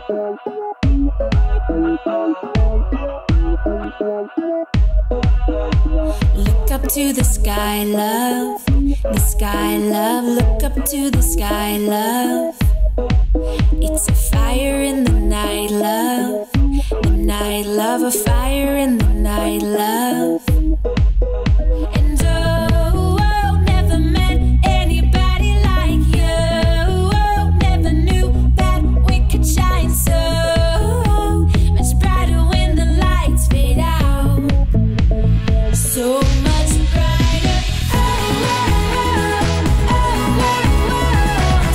Look up to the sky, love. The sky, love. Look up to the sky, love. It's a fire in the night, love. The night, love. A fire in the night, love. And oh, oh, never met anybody like you. Oh, never knew that we could shine so much brighter when the lights fade out. So much brighter. Oh, oh, oh, oh, oh, oh.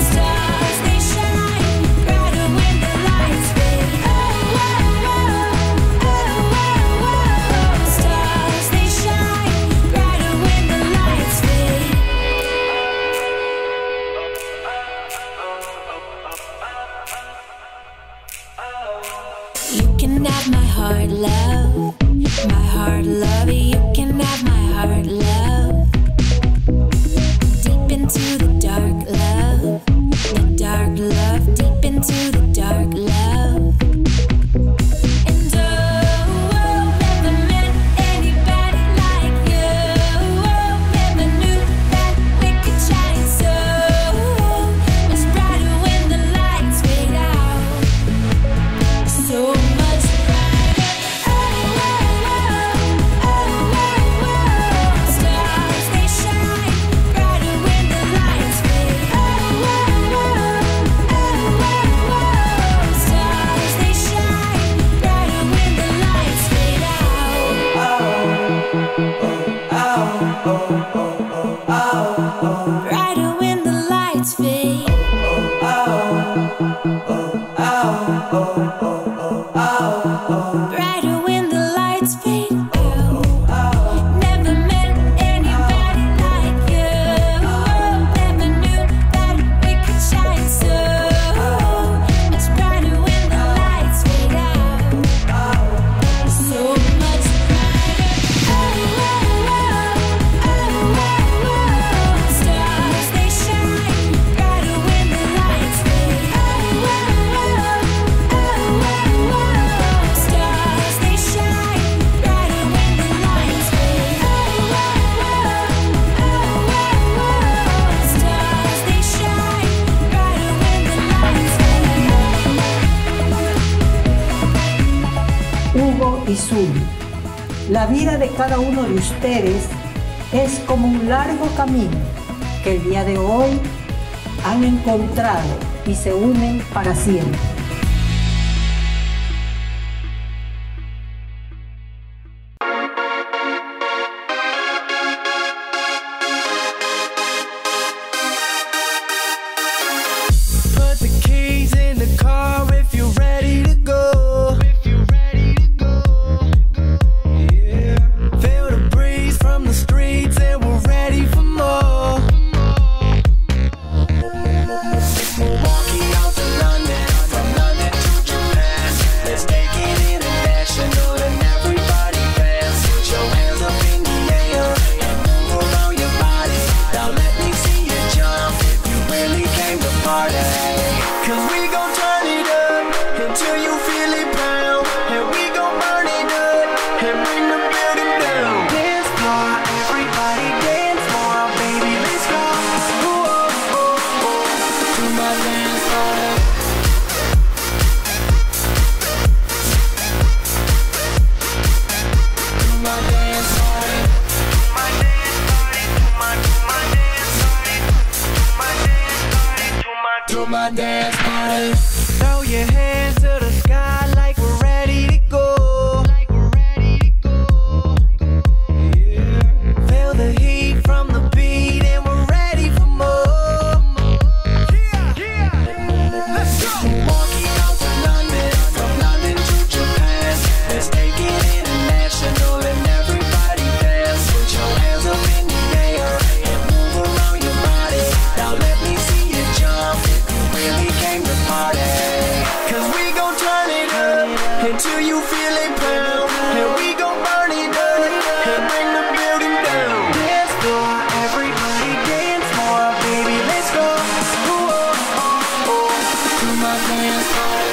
Stars, they shine brighter when the lights fade. Oh, oh, oh, oh, oh, oh. Stars, they shine brighter when the lights fade. You can have my heart, love. My heart, love. You can have my heart, love. Deep into the dark, love. The dark, love. Deep into the dark, love. And oh, oh, never met anybody like you. Oh, never knew that we could shine so much brighter when the lights fade out. So much brighter. Oh, oh, oh, oh, oh, oh. Stars, they shine brighter when the lights fade. Oh, oh, oh, oh, oh, oh. Stars, they shine brighter when the lights fade out. Brighter when the lights fade. Brighter when the lights fade out. Never met anybody like you. Never knew that we could shine so much brighter when the lights fade out. So much brighter. Oh, oh, oh, oh, oh, oh. Stars, they shine brighter when the lights fade. Oh, oh, oh, oh, oh, oh. Stars, they shine brighter when the lights fade. Oh, oh, oh, oh, oh. Stars, they shine brighter when the lights fade. Hugo y Zully. La vida de cada uno de ustedes es como un largo camino que el día de hoy han encontrado y se unen para siempre. Put the keys in the car if you're ready to go. Yeah. Feel the breeze from the streets and we're ready for more. Milwaukee out to London, from London to Japan. Let's take it international and everybody dance. Put your hands up in the air and move around your body. Now let me see you jump if you really came to party. Cause we gon' turn it up until you feel it pound. And we gon' burn it up and bring the building down. Dance floor, everybody dance more, baby, let's go. Ooh, oh, oh, oh, to my dance party. To my dance party. My dance party. My dance party. My dance party. To my dance party. Throw your hands to the sky like we're ready to go. Yeah. Feel the heat from the beat and we're ready for more. Yeah. Let's go. Milwaukee out to London, from London to Japan. Let's take it international and everybody dance. Put your hands up in the air and move around your body. Now let me see you jump if you really came to party. Cause we gon' turn it up until you feel it pound. And we gon' burn it up and bring the building down. Dance floor, everybody dance more, baby, let's go. Ooh, oh, oh, oh, to my dance party.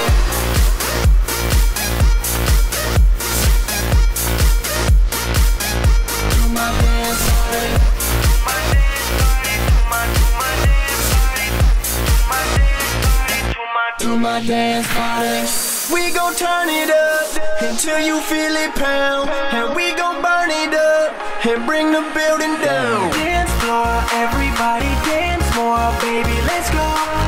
to my dance party. We gon' turn it up until you feel it pound, and we gon' burn it up and bring the building down. Dance floor, everybody dance more, baby, let's go.